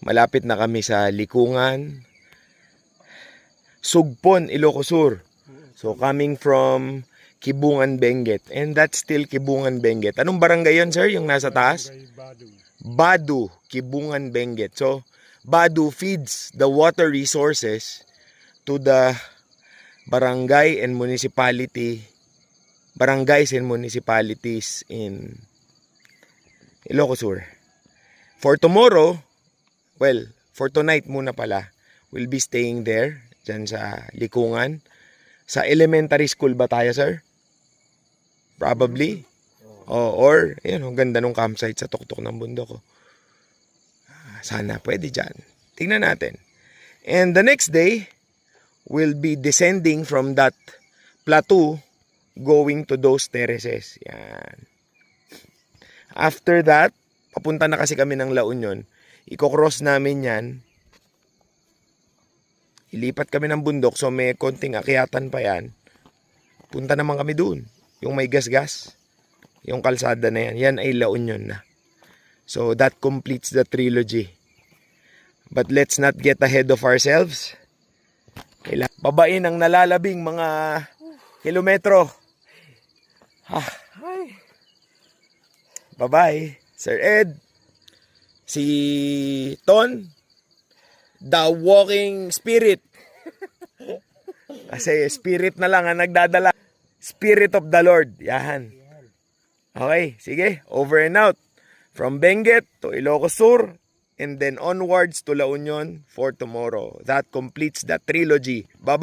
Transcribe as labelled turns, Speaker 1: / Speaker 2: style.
Speaker 1: Malapit na kami sa Likungan, Sugpon, Ilocos Sur. So coming from Kibungan, Benguet. And that's still Kibungan, Benguet. Anong barangay yun, sir, yung nasa taas? Badu, Kibungan, Benguet. So Badu feeds the water resources to the barangays and municipalities in Ilocos Sur. For tomorrow, well, for tonight muna pala, we'll be staying there, dyan sa Likungan. Sa elementary school ba tayo, sir? Probably. Or, ayun, ang ganda nung campsite sa tuktok ng bundok. Sana pwede dyan. Tingnan natin. And the next day, we'll be descending from that plateau going to those terraces. Yan. After that, papunta na kasi kami ng La Union. Iko-cross namin yan. Ilipat kami ng bundok, so may konting akyatan pa yan. Punta naman kami dun. Yung may gas-gas. Yung kalsada na yan. Yan ay La Union na. So that completes the trilogy. But let's not get ahead of ourselves. Babain ang nalalabing mga kilometro. Bye-bye, Sir Ed. Si Ton, the walking spirit. Kasi spirit na lang ang nagdadala. Spirit of the Lord. Yan. Okay, sige. Over and out. From Benguet to Ilocos Sur. And then onwards to La Union for tomorrow. That completes the trilogy. Bye-bye.